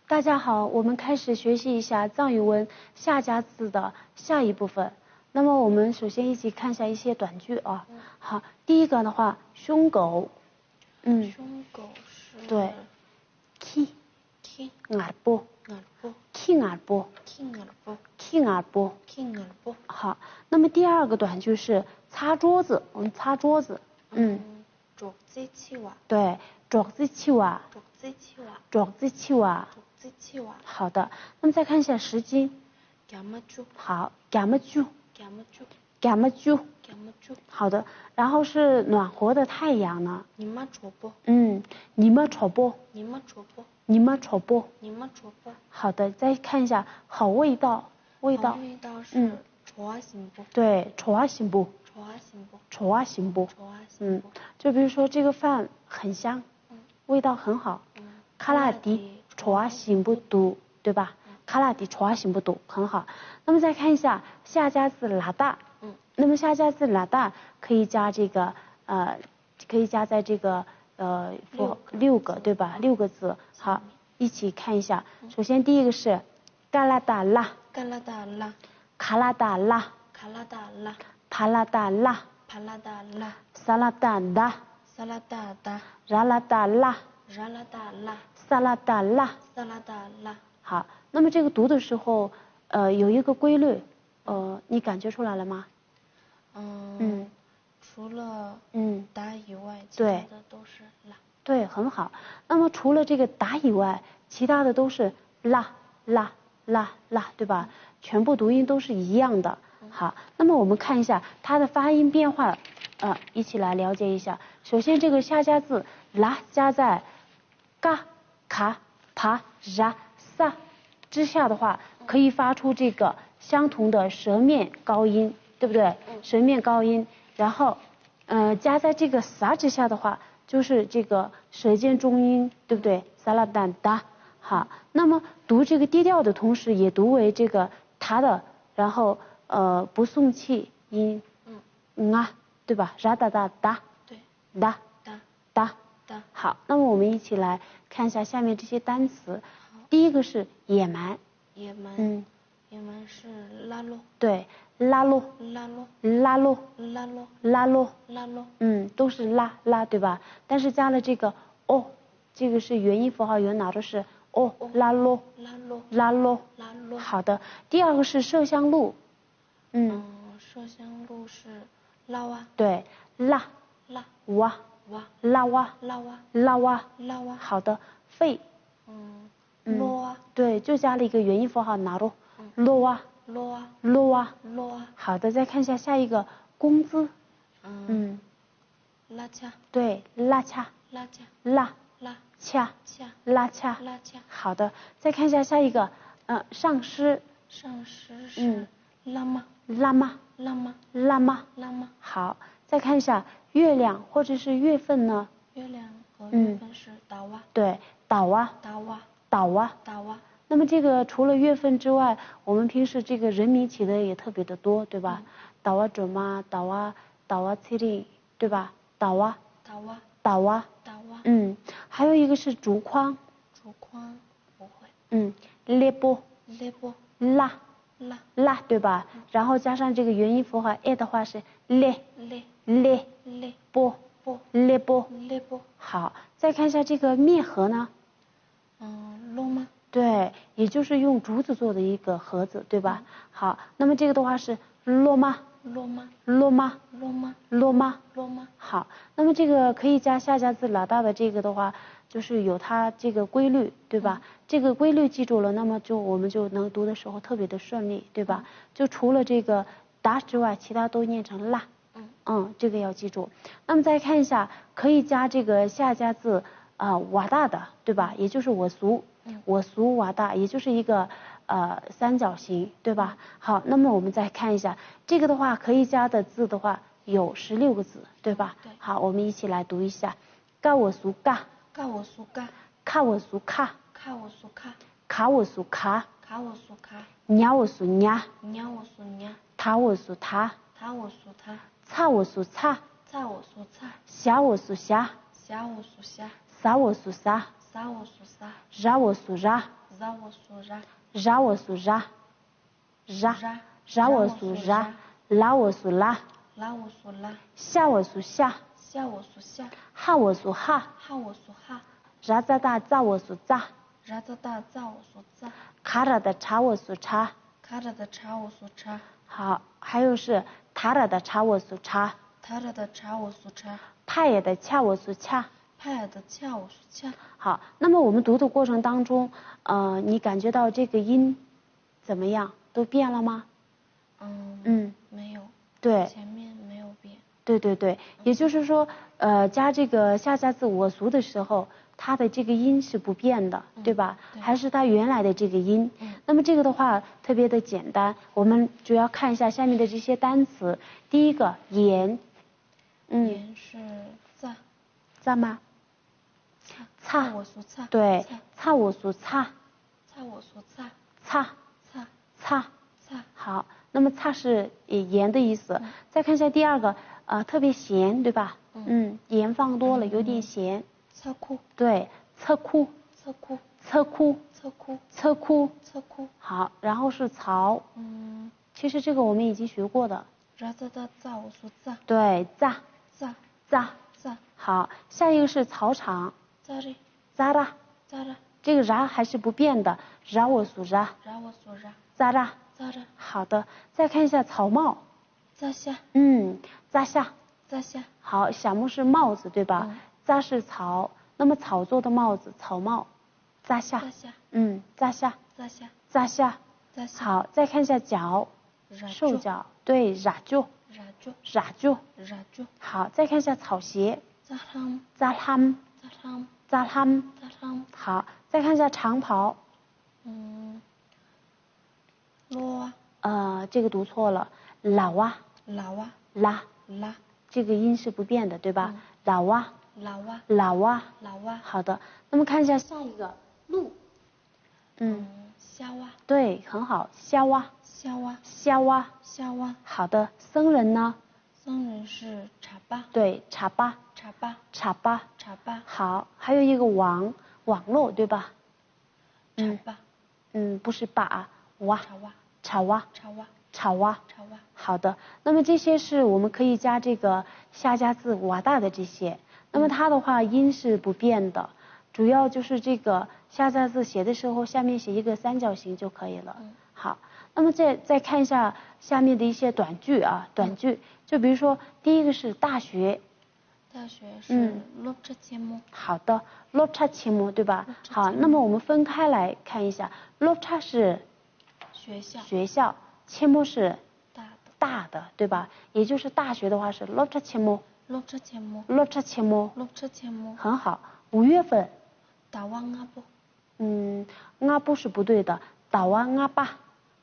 大家好，我们开始学习一下藏语文下家字的下一部分。那么我们首先一起看一下一些短句啊。好，第一个的话，凶狗。凶狗是。对。키耳朵。키耳朵。好，那么第二个短句是擦桌子，我们擦桌子。쪽지치와。对，쪽지치와。好的，那么再看一下时间。好，까마주。好的，然后是暖和的太阳呢。니마초보。好的，再看一下好味道。味道是좋아신부。对，좋아신부。就比如说这个饭很香，味道很好。카라디 좋아신부도，对吧？카라디 좋아신부도很好。那么再看一下下家字라다。那么下家字라다可以加这个可以加在这个6个，对吧？6个字。好，一起看一下。首先第一个是까라달라。카라달라。팔라달라。살라달라。라라달라。萨拉达拉。好，那么这个读的时候，有一个规律，你感觉出来了吗？除了达以外，其他的都是拉。对，很好。那么除了这个达以外，其他的都是拉，对吧？全部读音都是一样的。好，那么我们看一下它的发音变化，一起来了解一下。首先这个下家字拉加在嘎、卡、帕、ra、萨之下的话，可以发出这个相同的舌面高音，对不对？舌面高音，然后加在这个萨之下的话，就是这个舌尖中音，对不对？萨拉丹达。好，那么读这个低调的同时，也读为这个它的，然后不送气音，对吧？ra da da da。对。da。好，那么我们一起来看一下下面这些单词。第一个是野蛮。野蛮是拉洛。对，拉洛。都是拉，对吧？但是加了这个这个是元音符号，有哪都是拉洛。好的，第二个是麝香鹿。麝香鹿是拉哇。对，拉哇。好的，肺。罗哇。对，就加了一个元音符号哪罗。罗哇。好的，再看一下下一个工资。拉恰。对，拉恰。好的，再看一下下一个上师。上师是拉玛。好，再看一下月亮或者是月份呢？月亮和月份是达哇。对，达哇。那么这个除了月份之外，我们平时这个人名起的也特别的多，对吧？达哇准嘛，达哇七里，对吧？达哇。还有一个是竹筐。竹筐不会。列波。拉，对吧？嗯、然后加上这个元音符号 a 的话是列波。好，再看一下这个灭盒呢？罗吗？对，也就是用竹子做的一个盒子，对吧？好，那么这个的话是罗吗？好，那么这个可以加下家字老大的这个的话，就是有它这个规律，对吧？这个规律记住了，那么我们就能读的时候特别的顺利，对吧？就除了这个达之外，其他都念成拉。这个要记住。那么再看一下，可以加这个下家字瓦大的，对吧？也就是我俗瓦大，也就是一个三角形，对吧？好，那么我们再看一下这个的话，可以加的字的话有16个字，对吧？对。好，我们一起来读一下：嘎我俗嘎，卡我俗卡，卡我俗卡，卡我俗卡，卡我俗卡，卡我俗卡，냐我俗냐， 냐我俗냐， 他我俗他，他我俗他，擦我俗擦，擦我俗擦，虾我俗虾，虾我俗虾，撒我俗撒，撒我俗撒，ra我俗ra， ra wo su ra ra wo su ra ra wo su ra la wo su la la wo su la 下我数下 xia wo su xia 哈我数哈 ha wo su ha ra za da za我数za ra za da za wo su za 卡ra的查我数查 ka ra da cha wo su cha 好，还有是塔ra的查我数查 ta ra da cha wo su cha 派也的恰我数恰。 pa da cha wo su cha 好，那么我们读的过程当中，你感觉到这个音怎么样？都变了吗？没有，对，前面没有变。对对对，也就是说，加这个下下字我俗的时候，它的这个音是不变的，对吧？对还是它原来的这个音。那么这个的话特别的简单，我们主要看一下下面的这些单词。第一个盐，盐是za 在吗？擦我苏擦对，擦我俗擦，擦我苏擦擦擦擦。擦好，那么擦是盐的意思。再看一下第二个，特别咸，对吧？盐放多了，有点咸。擦哭对，侧哭，侧哭侧哭，侧哭侧哭。侧哭。好，然后是槽。其实这个我们已经学过的。ra za da za我苏za 对，炸 za 炸。 za 好，下一个是草场。za ri 扎拉， za ra 这个ra还是不变的，ra我数ra， ra我苏ra 扎拉。 za ra 好的，再看一下草帽。 za xia 扎下。 za xia 好，小木是帽子，对吧？扎是草，那么草做的帽子，草帽。扎下。 za xia 扎下。 za xia 扎下。 za xia 好，再看一下脚， ra 兽脚，对，ra就 ra ju ra就。 ra ju 好，再看一下草鞋， za ham扎ham za ham 扎ham。 za ham 好，再看一下长袍， lo 这个读错了，老啊 la wa 拉， la 这个音是不变的，对吧？老啊 la wa 老啊。 la wa 好的，那么看一下下一个鹿，虾蛙对，很好，虾蛙虾蛙虾蛙。虾蛙。好的，僧人呢？僧人是茶巴对，茶巴茶巴茶巴。茶巴好，还有一个网络，对吧？茶巴不是把啊，蛙茶蛙茶蛙茶蛙茶蛙。茶蛙。好的，那么这些是我们可以加这个下加字瓦大的这些，那么它的话音是不变的，主要就是这个下加字写的时候下面写一个三角形就可以了。好，那么再看一下下面的一些短句啊，短句，就比如说第一个是大学。大学是落车节目。好的，落差切目对吧？好，那么我们分开来看一下，落差是学校，切目是大的，对吧？也就是大学的话是落差切目，落车节目落差切目，落车节目。很好。5月份，打完阿布阿布是不对的，打完阿巴，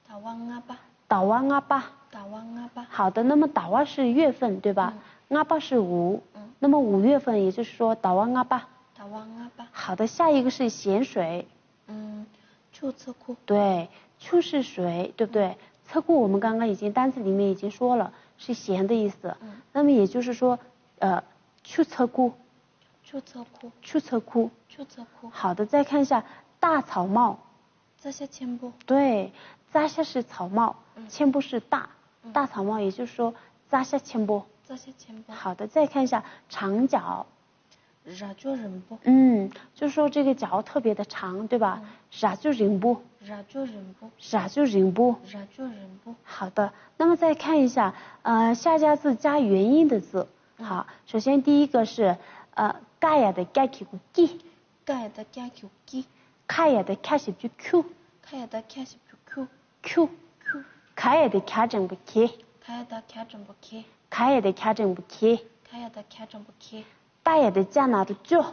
打完阿巴打完阿巴。打完阿巴。好的，那么打完是月份对吧？阿巴是5，那么5月份也就是说打完阿巴。打完阿巴。好的，下一个是咸水。秋侧库。对，秋是水，对不对？侧库我们刚刚已经单词里面已经说了，是咸的意思。那么也就是说，秋侧库。秋侧库。秋侧库。秋侧库。好的，再看一下大草帽。扎下前部。对，扎下是草帽，前部是大草帽，也就是说扎下前部。扎下前部。好的，再看一下长脚。ra就人部。就说这个脚特别的长，对吧？ra就人部。ra就人部。ra就人部。ra就人部。好的，那么再看一下，下加字加元音的字。好，首先第一个是盖呀的盖起个 g， 盖的盖起 g， 开呀的开始就 q， 开呀的开始就 q q， 开呀的开整不 k， 开呀的开整不 k， 开呀的开整不 k， 开呀的开整不 k， 拜呀的加哪的就，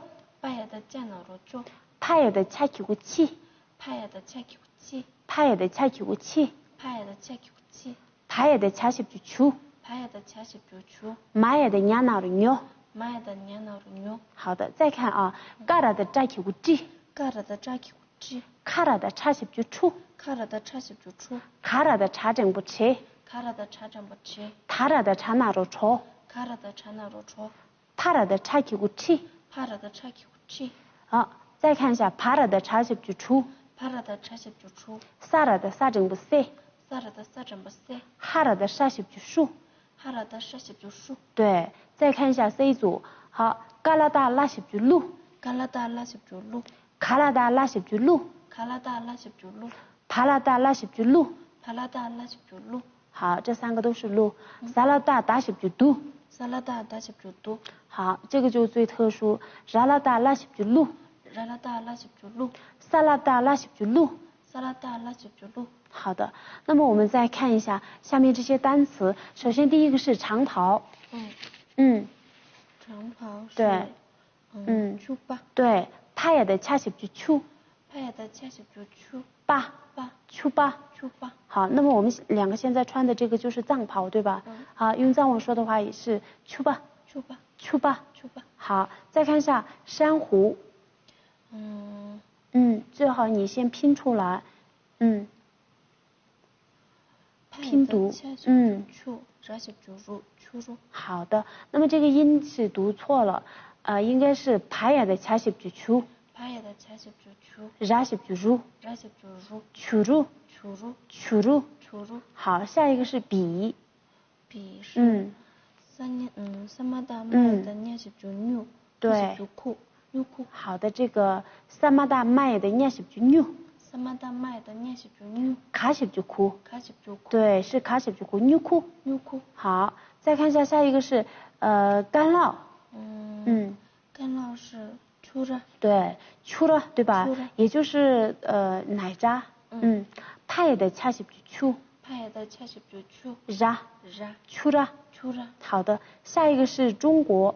拜呀的加哪的就，派呀的掐起个气，派呀的掐起个气，派呀的掐起个气，派呀的掐起个气，派呀的掐起就 q， 派呀的掐起就 q， 马呀的娘哪的牛。马呀的娘哪的牛。好的，再看啊，嘎啦的扎起个 g， 嘎啦的扎起个 g， 卡啦的插起就出，卡啦的插起就出，卡啦的插整不切，卡啦的插整不切，塔啦的插哪着戳，卡啦的插哪着戳，帕啦的插起个气，帕啦的插起个气。好，再看一下帕啦的插起就出， 8다 49초. 사라다 사정부 세. 4다 4.4. 하라다 49수. 8다 49수.对，再看一下 C 组，好，嘎拉达拉西居路， 갈라다 49루. 卡拉达拉西居路， 갈라다 49루. 帕拉达拉西居路， 발라다 49루. 好，这三个都是路，萨拉达达西居都， 살라다 49루. 好，这个就最特殊，拉拉达拉西居路， 라라다 49루. 萨拉达拉西居路。 살라다 49루. 好的，那么我们再看一下下面这些单词，首先第一个是长袍，长袍是对，추바. 对，파야的恰西居추， 파야다 49초. 巴 바. 추巴。 추바. 好，那么我们两个现在穿的这个就是藏袍，对吧？好，用藏文说的话也是추바， 추바. 추바。 추바. 好，再看一下珊瑚，最好你先拼出来，拼读， 49초. 49루. 추루. 好的，那么这个音是读错了，应该是파야的恰西居추， 파야다 49초. 라西居루， 49루. 추루， 추루. 추루。 추루. 好，下一个是笔， 비是3마다 마야다 49루. 对， 49코. 6코. 好的，这个三마다 마야的냐西居뉴， 3마다 마야다 49루. 가西居쿠， 49코. 对，是가西居쿠 뉴 쿠。 6코. 好，再看一下下一个是干酪，干酪是추라. 对，추라对吧？ 추라. 也就是奶渣，파야的恰西居추， 파야다 49초. 라 라. 추라。 추라. 好的，下一个是中国，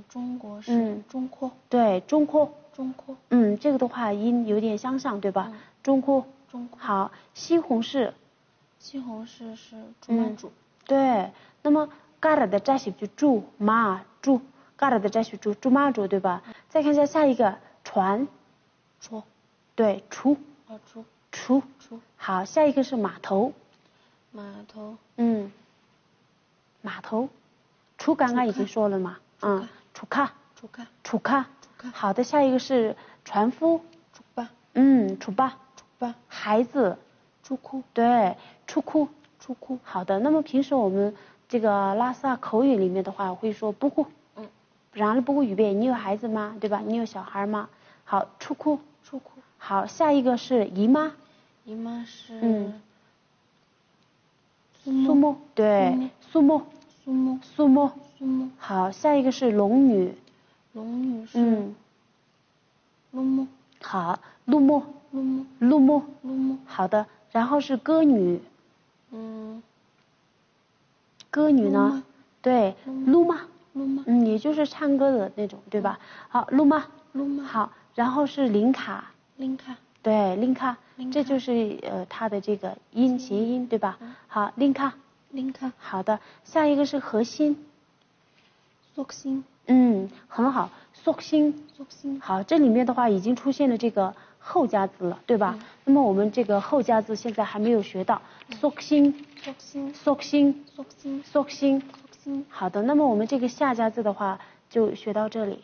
中国是中阔. 对，中阔， 中阔. 这个的话音有点相像，对吧？中阔。中阔. 好，西红柿，西红柿是猪麻煮. 对，那么嘎拉的扎西就猪麻猪，嘎拉的扎西猪麻猪，对吧？再看一下下一个船，船. 对，厨，厨. 厨。好，下一个是码头，码头. 码头，厨刚刚已经说了嘛，厨卡。出卡. 楚卡。好的，下一个是船夫，出巴. 楚巴。 出巴. 孩子，出库. 对，出库。出库. 好的，那么平时我们这个拉萨口语里面的话会说不库，然后不库语变，你有孩子吗？对吧？你有小孩吗？好，出库。出库. 好，下一个是姨妈，姨妈是苏木，对，苏木。苏木. 苏木。苏木. 好，下一个是龙女，龙女是陆木. 好，陆木。陆木. 陆木。陆木. 好的，然后是歌女，歌女呢？对，鲁玛。鲁玛. 也就是唱歌的那种，对吧？好，鲁玛。鲁玛. 好，然后是林卡。林卡. 对，林卡，这就是它的这个音谐音，对吧？好，林卡。林卡. 好的，下一个是核心。속신. 很好，속신。 속신. 好，这里面的话已经出现了这个后加字了，对吧？那么我们这个后加字现在还没有学到，속신。 속신. 속신。 속신. 속신。 속신. 好的，那么我们这个下加字的话就学到这里。